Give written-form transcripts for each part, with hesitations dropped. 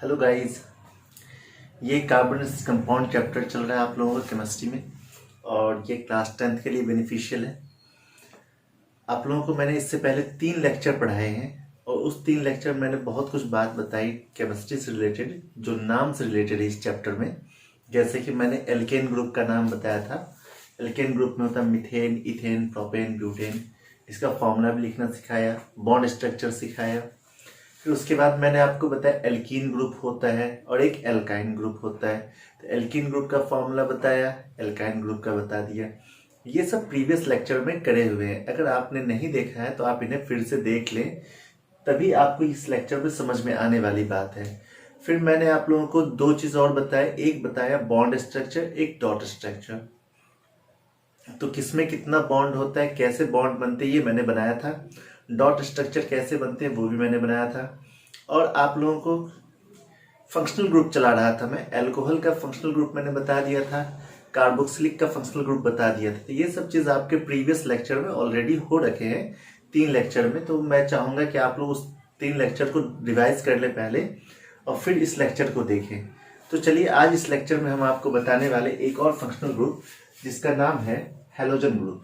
Hello guys, ये carbon compound chapter चल रहा है आप लोगों को केमिस्ट्री में और ये क्लास 10th के लिए बेनिफिशियल है। आप लोगों को मैंने इससे पहले 3 लेक्चर पढ़ाए हैं और उस 3 लेक्चर में मैंने बहुत कुछ बात बताई केमिस्ट्री से रिलेटेड, जो नाम से रिलेटेड है इस चैप्टर में। जैसे कि मैंने एल्केन ग्रुप का नाम बताया था। एल्केन ग्रुप में होता है मीथेन, इथेन, प्रोपेन, ब्यूटेन। इसका फॉर्मूला भी लिखना सिखाया, बॉन्ड स्ट्रक्चर सिखाया। फिर उसके बाद मैंने आपको बताया एल्कीन ग्रुप होता है और एक एल्काइन ग्रुप होता है। तो एल्कीन ग्रुप का फॉर्मूला बताया, एल्काइन ग्रुप का बता दिया। ये सब प्रीवियस लेक्चर में करे हुए हैं। अगर आपने नहीं देखा है तो आप इन्हें फिर से देख लें, तभी आपको इस लेक्चर में समझ में आने वाली बात है। फिर मैंने आप लोगों को 2 चीज और बताया, एक बताया बॉन्ड स्ट्रक्चर, एक डॉट स्ट्रक्चर। तो किसमें कितना बॉन्ड होता है, कैसे बॉन्ड बनते हैं, ये मैंने बनाया था। डॉट स्ट्रक्चर कैसे बनते हैं वो भी मैंने बनाया था। और आप लोगों को फंक्शनल ग्रुप चला रहा था मैं, अल्कोहल का फंक्शनल ग्रुप मैंने बता दिया था, कार्बोक्सिलिक का फंक्शनल ग्रुप बता दिया था। तो ये सब चीज आपके प्रीवियस लेक्चर में ऑलरेडी हो रखे हैं 3 लेक्चर में। तो मैं चाहूंगा कि आप लोग उस 3 लेक्चर को रिवाइज कर ले पहले और फिर इस लेक्चर को देखें। तो चलिए, आज इस लेक्चर में हम आपको बताने वाले एक और फंक्शनल ग्रुप जिसका नाम है हैलोजन ग्रुप।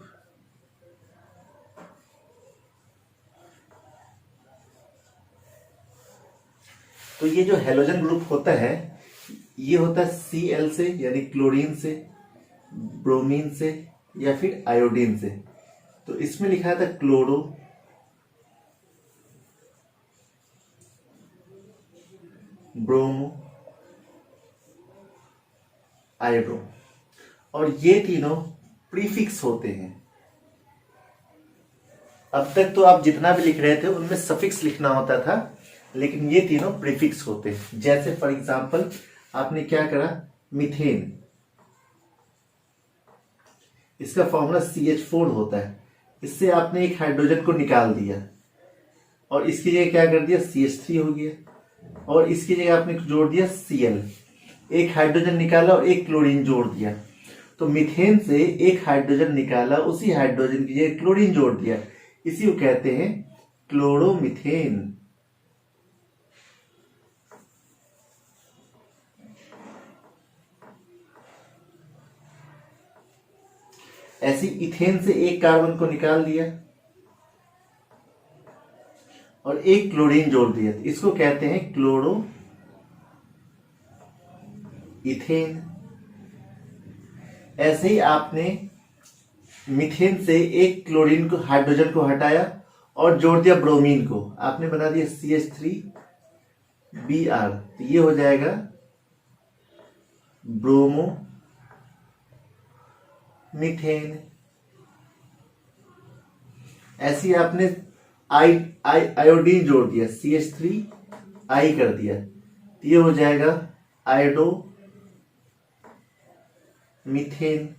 तो ये जो हैलोजन ग्रुप होता है, ये होता है Cl से, यानी क्लोरीन से, ब्रोमीन से या फिर आयोडीन से। तो इसमें लिखा था क्लोरो, ब्रोमो, आयोडो। और ये तीनों प्रीफिक्स होते हैं। अब तक तो आप जितना भी लिख रहे थे उनमें सफिक्स लिखना होता था, लेकिन ये तीनों प्रीफिक्स होते हैं। जैसे फॉर एग्जांपल आपने क्या करा, मीथेन, इसका फॉर्मूला CH4 होता है। इससे आपने एक हाइड्रोजन को निकाल दिया और इसकी जगह क्या कर दिया, CH3 हो गया। और इसकी जगह आपने जोड़ दिया Cl, एक हाइड्रोजन निकाला और एक क्लोरीन जोड़ दिया। तो मीथेन से एक हाइड्रोजन निकाला, उसी हाइड्रोजन की जगह क्लोरीन जोड़ दिया, इसी को कहते हैं क्लोरोमीथेन। ऐसी इथेन से एक कार्बन को निकाल दिया और एक क्लोरीन जोड़ दिया, इसको कहते हैं क्लोरो इथेन। ऐसे ही आपने मीथेन से एक क्लोरीन को, हाइड्रोजन को हटाया और जोड़ दिया ब्रोमीन को, आपने बना दिया CH3Br। तो ये हो जाएगा ब्रोमो मीथेन। ऐसे ही आपने आयोडीन जोड़ दिया, CH3I कर दिया, तो ये हो जाएगा आयोडो मीथेन।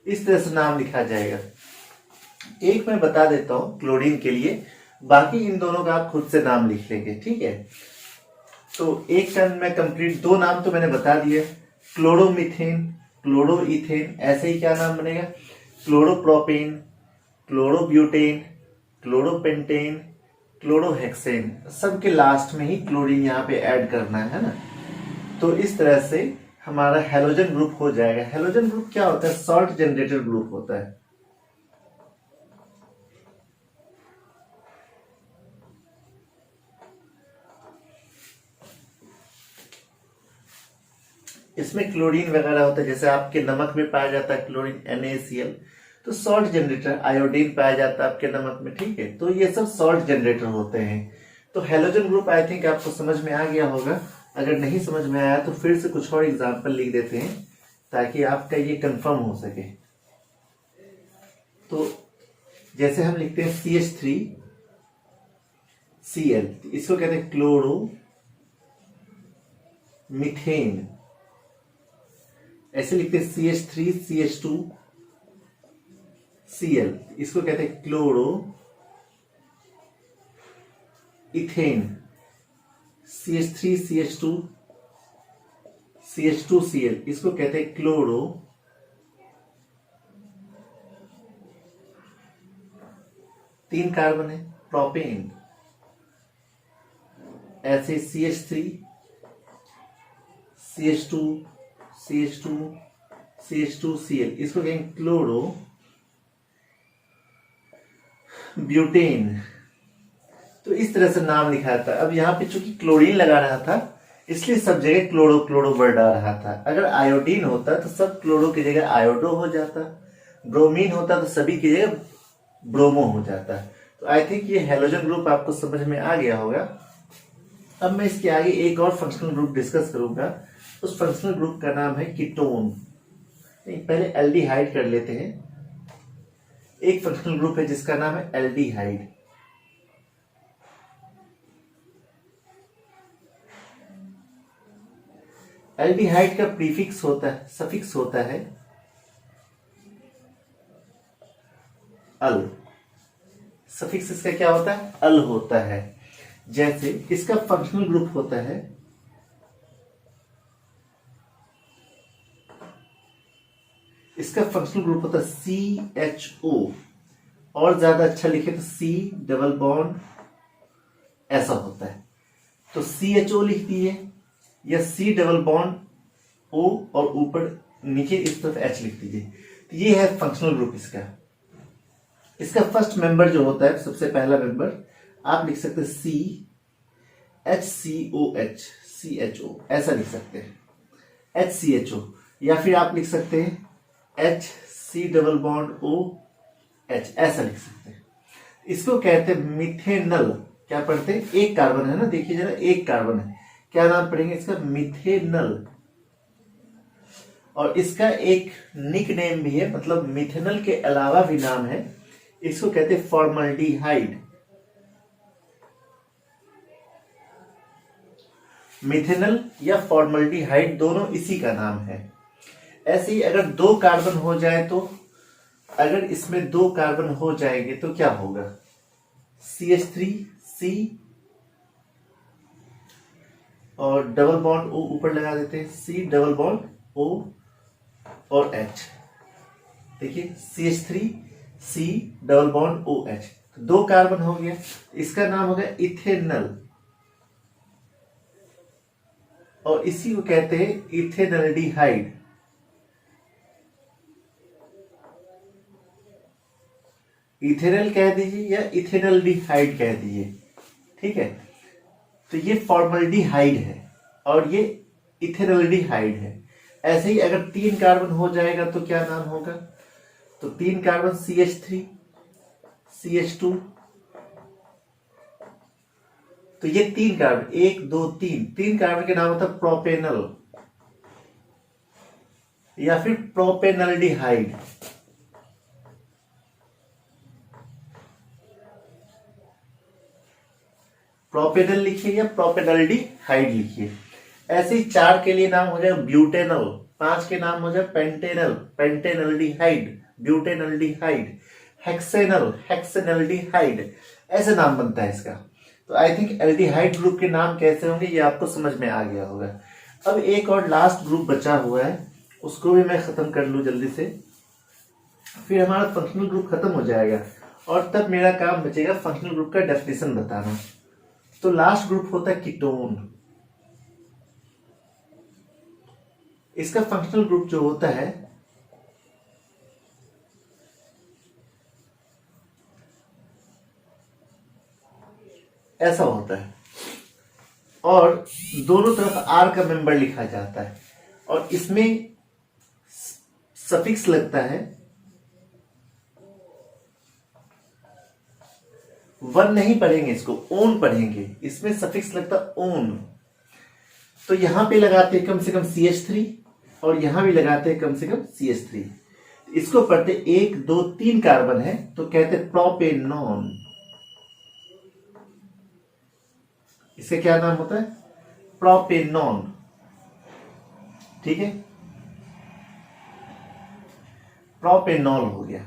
इस तरह से नाम लिखा जाएगा। एक मैं बता देता हूं क्लोरीन के लिए, बाकी इन दोनों का आप खुद से नाम लिख लेंगे, ठीक है। तो एक का मैं कंप्लीट 2 नाम तो मैंने बता दिए, क्लोरोमीथेन, क्लोरोइथेन। ऐसे ही क्या नाम बनेगा, क्लोरोप्रोपेन, क्लोरोब्यूटेन, क्लोरोपेंटेन, क्लोरोहेक्सेन। सबके लास्ट में ही क्लोरीन यहाँ पे ऐड करना है ना। तो इस तरह से हमारा हैलोजन ग्रुप हो जाएगा। हैलोजन ग्रुप क्या होता है, सॉल्ट जनरेटर ग्रुप होता है। इसमें क्लोरीन वगैरह होता है, जैसे आपके नमक में पाया जाता है क्लोरीन NaCl। तो सॉल्ट जनरेटर, आयोडीन पाया जाता है आपके नमक में, ठीक है। तो ये सब सॉल्ट जनरेटर होते हैं। तो हैलोजन ग्रुप आई थिंक आपको समझ में आ गया होगा। अगर नहीं समझ में आया तो फिर से कुछ और एग्जाम्पल लिख देते हैं ताकि आपका ये कंफर्म हो सके। तो जैसे हम लिखते हैं CH3Cl, इसको कहते हैं क्लोरो मीथेन। ऐसे लिखते हैं CH3CH2Cl, इसको कहते हैं क्लोरो इथेन। CH3CH2CH2Cl, इसको कहते हैं क्लोरो 3 कार्बन है, प्रोपेन। ऐसे CH3 CH2 CH2 CH2Cl, इसको कहेंगे क्लोरो ब्यूटेन। तो इस तरह से नाम लिखा था। अब यहाँ पे चूंकि क्लोरीन लगा रहा था इसलिए सब जगह क्लोरो क्लोरो वर्ड आ रहा था। अगर आयोडीन होता तो सब क्लोरो की जगह आयोडो हो जाता, ब्रोमीन होता तो सभी की जगह ब्रोमो हो जाता। तो आई थिंक ये हेलोजन ग्रुप आपको समझ में आ गया होगा। अब मैं इसके आगे एक और फंक्शनल ग्रुप डिस्कस करूंगा। उस फंक्शनल ग्रुप का नाम है कीटोन। पहले एल्डिहाइड कर लेते हैं। एक फंक्शनल ग्रुप है जिसका नाम है एल्डिहाइड। एल्डिहाइड का प्रीफिक्स होता है, सफिक्स होता है अल। सफिक्स इसका क्या होता है? अल होता है। जैसे इसका फंक्शनल ग्रुप होता है CHO, और ज्यादा अच्छा लिखे तो C डबल बॉन्ड ऐसा होता है। तो CHO लिख दिए या C डबल बॉन्ड O और ऊपर नीचे इस तरफ H लिख दीजिए। तो ये है फंक्शनल ग्रुप इसका। इसका फर्स्ट मेंबर जो होता है, सबसे पहला मेंबर आप लिख सकते हैं CHCOH, CHO ऐसा लिख सकते हैं HCHO, या फिर आप लिख सकते हैं HC डबल बॉन्ड OH ऐसा लिख सकते हैं। इसको कहते हैं मिथेनल। क्या पढ़ते हैं? एक कार्बन है ना, देखिए जरा, एक कार्बन है। क्या नाम पढ़ेंगे इसका? मिथेनल। और इसका एक निक नेम भी है, मतलब मिथेनल के अलावा भी नाम है। इसको कहते हैं फॉर्मल्डिहाइड। मिथेनल या फॉर्मल्डिहाइड दोनों इसी का नाम है। ऐसे ही अगर दो कार्बन हो जाए तो, अगर इसमें दो कार्बन हो जाएंगे तो क्या होगा? CH3C और डबल बॉन्ड O ऊपर लगा देते हैं, C डबल बॉन्ड O और H। देखिए CH3C डबल बॉन्ड OH, तो दो कार्बन हो गया। इसका नाम हो गया इथेनल, और इसी को कहते हैं इथेनल्डिहाइड। इथेनल कह दीजिए या इथेनल्डिहाइड कह दीजिए, ठीक है। तो ये फॉर्मल्डिहाइड है और ये इथेनल्डिहाइड है। ऐसे ही अगर तीन कार्बन हो जाएगा तो क्या नाम होगा? तो तीन कार्बन CH3 CH2, तो ये तीन कार्बन, एक दो तीन, तीन कार्बन के नाम होता है प्रोपेनल या फिर प्रोपेनल्डिहाइड। प्रोपेनल लिखिए या प्रोपेनल्डिहाइड लिखिए। ऐसे ही चार के लिए नाम हो जाए ब्यूटेनल, पांच के नाम हो जाए पेंटेनल, पेंटेनल्डिहाइड, ब्यूटेनल्डिहाइड, हेक्सेनल, हेक्सेनल्डिहाइड, ऐसे नाम बनता है इसका। तो आई थिंक एल्डिहाइड ग्रुप के नाम कैसे होंगे ये आपको समझ में आ गया होगा। अब एक और लास्ट ग्रुप बचा हुआ है, उसको भी मैं खत्म कर लूं जल्दी से, फिर हमारा फंक्शनल ग्रुप खत्म हो जाएगा और तब मेरा काम बचेगा फंक्शनल ग्रुप का डेफिनेशन बताना। तो लास्ट ग्रुप होता है कीटोन। इसका फंक्शनल ग्रुप जो होता है ऐसा होता है, और दोनों तरफ R का मेंबर लिखा जाता है, और इसमें सफिक्स लगता है, वन नहीं पढ़ेंगे इसको, ओन पढ़ेंगे। इसमें सफिक्स लगता है ओन। तो यहां पे लगाते हैं कम से कम CH3 और यहां भी लगाते हैं कम से कम CH3। इसको पढ़ते एक दो तीन कार्बन है तो कहते हैं प्रोपेनॉन। इसका क्या नाम होता है? प्रोपेनॉन, ठीक है, प्रोपेनॉल हो गया।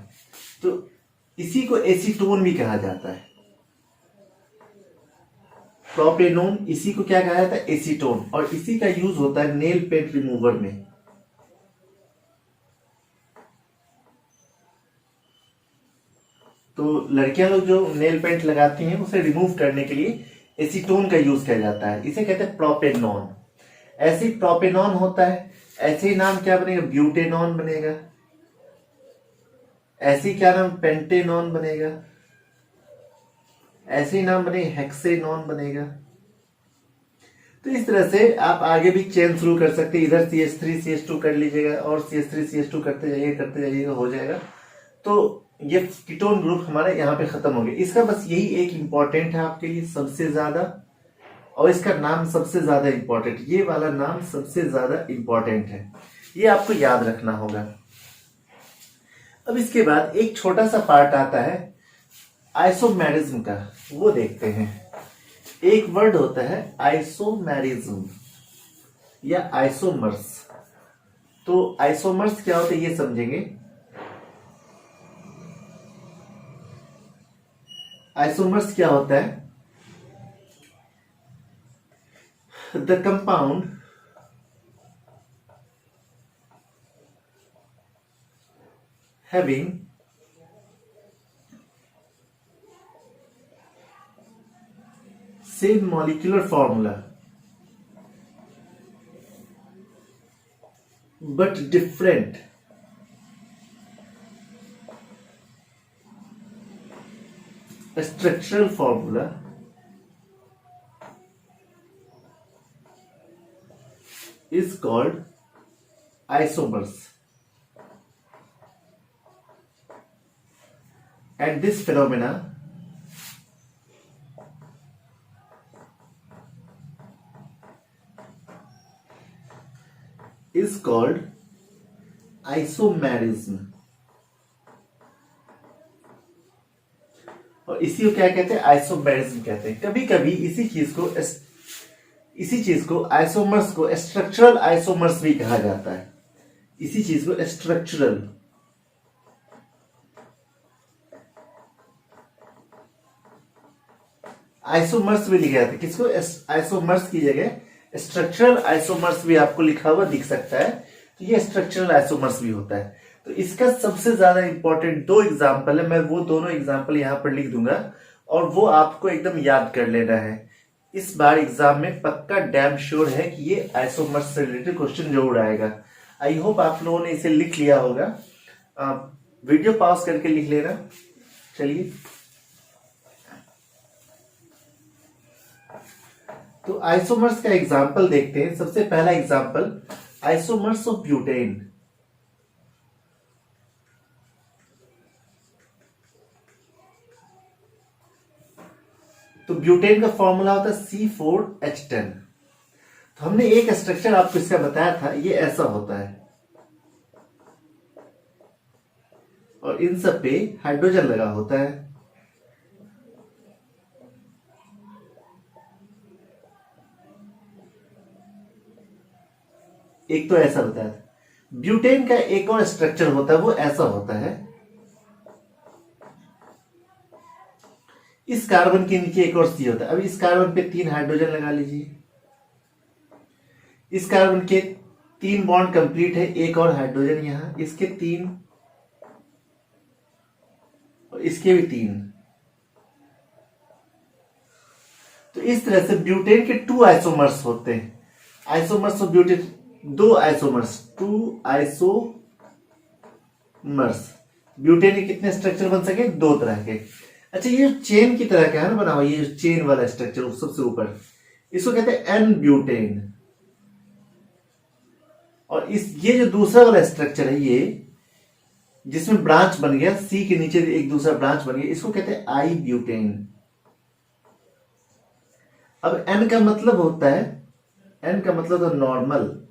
तो इसी को एसीटोन भी कहा जाता है। प्रोपेनोन, इसी को क्या कहा जाता है? एसीटोन। और इसी का यूज होता है नेल पेंट रिमूवर में। तो लड़कियां लोग जो नेल पेंट लगाती हैं उसे रिमूव करने के लिए एसीटोन का यूज किया जाता है, इसे कहते हैं प्रोपेनॉन। ऐसे ही प्रोपेनॉन होता है, ऐसे ही नाम क्या बनेगा, ब्यूटेनॉन बनेगा। ऐसे ही क्या नाम, पेंटेनॉन बनेगा। ऐसे ही नाम बनेगा, हेक्सेनॉन बनेगा। तो इस तरह से आप आगे भी चेन शुरू कर सकते हैं, इधर CH3 CH2 कर लीजिएगा और CH3 CH2 करते जाइएगा, हो जाएगा। तो ये कीटोन ग्रुप हमारे यहाँ पे खत्म हो गया। इसका बस यही एक इंपॉर्टेंट है आपके लिए सबसे ज्यादा, और इसका नाम सबसे ज्यादा इंपॉर्टेंट, ये वाला नाम सबसे ज्यादा इंपॉर्टेंट है, ये आपको याद रखना होगा। अब इसके बाद एक छोटा सा पार्ट आता है आइसोमेरिज्म का, वो देखते हैं। एक वर्ड होता है आइसोमेरिज्म या आइसोमर्स। तो आइसोमर्स क्या होता है ये समझेंगे। आइसोमर्स क्या होता है, the compound having same molecular formula but different structural formula is called isomers. And this phenomena is called isomerism. और इसी को क्या कहते हैं, आइसोमेरिज्म कहते हैं। कभी कभी इसी चीज को आइसोमर्स को स्ट्रक्चरल आइसोमर्स भी कहा जाता है। इसी चीज को स्ट्रक्चरल आइसोमर्स भी लिखा जाता है। किसको, आइसोमर्स की जगह स्ट्रक्चरल आइसोमर्स भी आपको लिखा हुआ दिख सकता है, तो ये स्ट्रक्चरल आइसोमर्स भी होता है। तो इसका सबसे ज्यादा इंपॉर्टेंट 2 एग्जाम्पल है, मैं वो दोनों एग्जाम्पल यहां पर लिख दूंगा और वो आपको एकदम याद कर लेना है। इस बार एग्जाम में पक्का डैम श्योर है कि ये आइसोमर्स से रिलेटेड क्वेश्चन जरूर आएगा। आई होप आप लोगों ने इसे लिख लिया होगा। वीडियो पॉज करके लिख लेना। चलिए, तो आइसोमर्स का एग्जाम्पल देखते हैं। सबसे पहला एग्जाम्पल आइसोमर्स ऑफ ब्यूटेन। तो ब्यूटेन का फॉर्मूला होता है C4H10। तो हमने एक स्ट्रक्चर आपको इसका बताया था, ये ऐसा होता है और इन सब पे हाइड्रोजन लगा होता है। एक तो ऐसा बताया था। ब्यूटेन का एक और स्ट्रक्चर होता है, वो ऐसा होता है। इस कार्बन के नीचे एक और C होता है। अब इस कार्बन पे 3 हाइड्रोजन लगा लीजिए। इस कार्बन के 3 बॉन्ड कंप्लीट है, एक और हाइड्रोजन यहां, इसके 3 और इसके भी 3। तो इस तरह से ब्यूटेन के 2 आइसोमर्स होते हैं। Isomers of butane 2 isomers, 2 isomers. Butane के कितने स्ट्रक्चर बन सके, 2 तरह के। अच्छा, ये चेन की तरह का है ना बना हुआ, ये चेन वाला स्ट्रक्चर सबसे ऊपर, इसको कहते हैं एन ब्यूटेन। और ये जो दूसरा वाला स्ट्रक्चर है, ये जिसमें ब्रांच बन गया, सी के नीचे एक दूसरा ब्रांच बन गया, इसको कहते हैं आई ब्यूटेन। अब एन का मतलब होता है, एन का मतलब होता है नॉर्मल,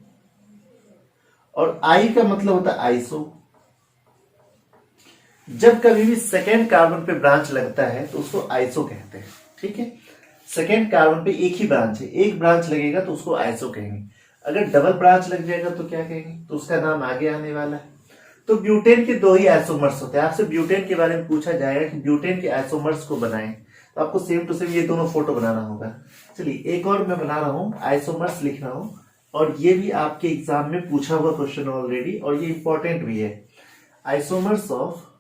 और आई का मतलब होता है आइसो। जब कभी भी सेकेंड कार्बन पे ब्रांच लगता है तो उसको आइसो कहते हैं। ठीक है, सेकेंड कार्बन पे एक ही ब्रांच है, एक ब्रांच लगेगा तो उसको आइसो कहेंगे। अगर डबल ब्रांच लग जाएगा तो क्या कहेंगे, तो उसका नाम आगे आने वाला है। तो ब्यूटेन के 2 ही आइसोमर्स होते हैं। आपसे ब्यूटेन के बारे में पूछा जाएगा कि ब्यूटेन के आइसोमर्स को बनाएं, तो आपको सेम टू सेम ये दोनों फोटो बनाना होगा। चलिए, एक और मैं बना रहा हूं, आइसोमर्स लिख रहा हूं, और ये भी आपके एग्जाम में पूछा हुआ क्वेश्चन ऑलरेडी, और ये इंपॉर्टेंट भी है। Isomers of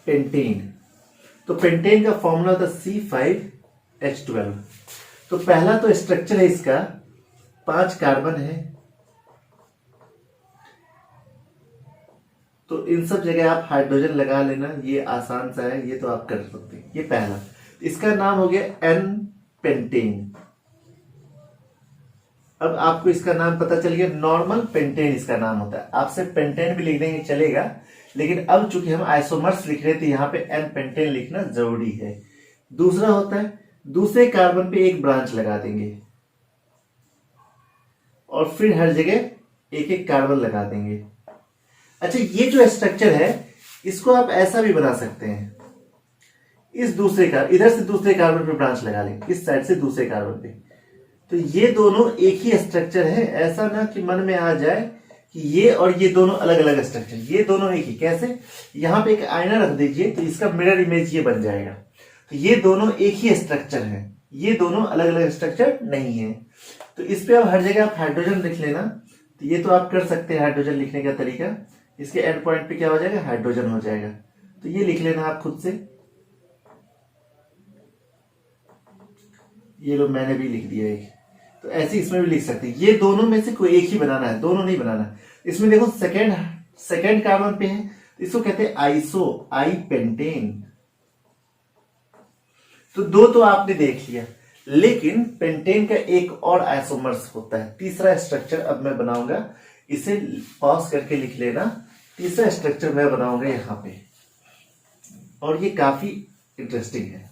pentane. तो पेंटेन का फॉर्मूला होता है C5H12। तो पहला तो स्ट्रक्चर है इसका 5 कार्बन है, तो इन सब जगह आप हाइड्रोजन लगा लेना, ये आसान सा है, ये तो आप कर सकते हैं। ये पहला, इसका नाम हो गया एन पेंटेन। अब आपको इसका नाम पता चल गया, नॉर्मल पेंटेन इसका नाम होता है। आपसे पेंटेन भी लिख देंगे चलेगा, लेकिन अब चूंकि हम आइसोमर्स लिख रहे थे यहां पे एन पेंटेन लिखना जरूरी है। दूसरा होता है दूसरे कार्बन पे एक ब्रांच लगा देंगे और फिर हर जगह एक एक कार्बन लगा देंगे। अच्छा, ये जो स्ट्रक्चर है इसको आप ऐसा भी बना सकते हैं, इस दूसरे का इधर से दूसरे कार्बन पे ब्रांच लगा लेंगे, इस साइड से दूसरे कार्बन पे, तो ये दोनों एक ही स्ट्रक्चर है। ऐसा ना कि मन में आ जाए कि ये और ये दोनों अलग अलग स्ट्रक्चर, ये दोनों एक ही। कैसे? यहां पे एक आईना रख दीजिए तो इसका मिरर इमेज ये बन जाएगा। तो ये दोनों एक ही स्ट्रक्चर है, ये दोनों अलग अलग स्ट्रक्चर नहीं है। तो इस पे अब हर जगह आप हाइड्रोजन लिख लेना। तो ये तो आप कर सकते हैं हाइड्रोजन लिखने का तरीका, इसके एंड पॉइंट पे क्या हो जाएगा, हाइड्रोजन हो जाएगा। तो ये लिख लेना आप खुद से, ये लो मैंने भी लिख दिया एक। तो ऐसे इसमें भी लिख सकते हैं, ये दोनों में से कोई एक ही बनाना है, दोनों नहीं बनाना। इसमें देखो सेकेंड कार्बन पे है, इसको कहते हैं आइसो, आई पेंटेन। तो दो तो आपने देख लिया, लेकिन पेंटेन का एक और आइसोमर्स होता है, तीसरा स्ट्रक्चर अब मैं बनाऊंगा, इसे पॉज करके लिख लेना। तीसरा स्ट्रक्चर मैं बनाऊंगा यहां पे, और ये काफी इंटरेस्टिंग है।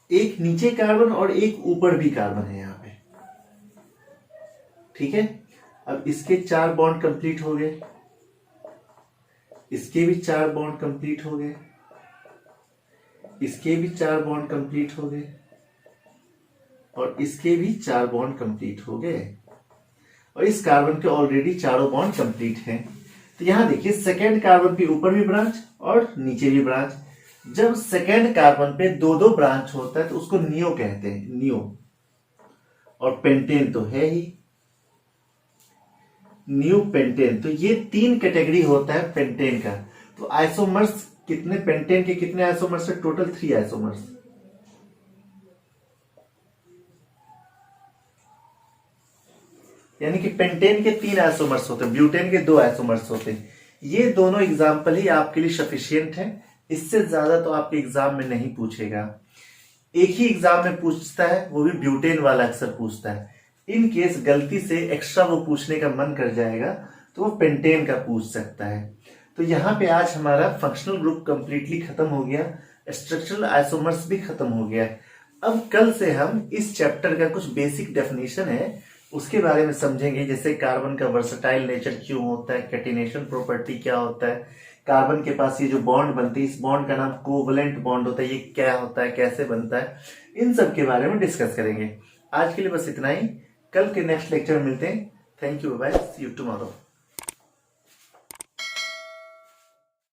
एक नीचे कार्बन और एक ऊपर भी कार्बन है यहां पे, ठीक है। अब इसके 4 बॉन्ड कंप्लीट हो गए, इसके भी 4 बॉन्ड कंप्लीट हो गए, इसके भी 4 बॉन्ड कंप्लीट हो गए, और इसके भी 4 बॉन्ड कंप्लीट हो गए, और इस कार्बन के ऑलरेडी चारों बॉन्ड कंप्लीट हैं। तो यहां देखिए सेकेंड कार्बन पे ऊपर भी ब्रांच और नीचे भी ब्रांच। जब सेकेंड कार्बन पे दो दो ब्रांच होता है तो उसको नियो कहते हैं, नियो। और पेंटेन तो है ही, न्यू पेंटेन। तो ये 3 कैटेगरी होता है पेंटेन का। तो आइसोमर्स कितने, पेंटेन के कितने आइसोमर्स है? Total 3 isomers. यानी कि पेंटेन के 3 आइसोमर्स होते हैं, ब्यूटेन के 2 आइसोमर्स होते हैं। ये दोनों एग्जाम्पल ही आपके लिए सफिशियंट है, इससे ज्यादा तो आपके एग्जाम में नहीं पूछेगा। एक ही एग्जाम में पूछता है, वो भी ब्यूटेन वाला अक्सर पूछता है। इन केस गलती से एक्स्ट्रा वो पूछने का मन कर जाएगा तो वो पेंटेन का पूछ सकता है। तो यहाँ पे आज हमारा फंक्शनल ग्रुप कंप्लीटली खत्म हो गया, स्ट्रक्चरल आइसोमर्स भी खत्म हो गया। अब कल से हम इस चैप्टर का कुछ बेसिक डेफिनेशन है उसके बारे में समझेंगे, जैसे कार्बन का वर्सटाइल नेचर क्यों होता है, कैटिनेशन प्रॉपर्टी क्या होता है, कार्बन के पास ये जो बॉन्ड बनती है इस बॉन्ड का नाम कोवलेंट बॉन्ड होता है, ये क्या होता है, कैसे बनता है, इन सब के बारे में डिस्कस करेंगे। आज के लिए बस इतना ही, कल के नेक्स्ट लेक्चर में मिलते हैं। Thank you, bye, see you tomorrow.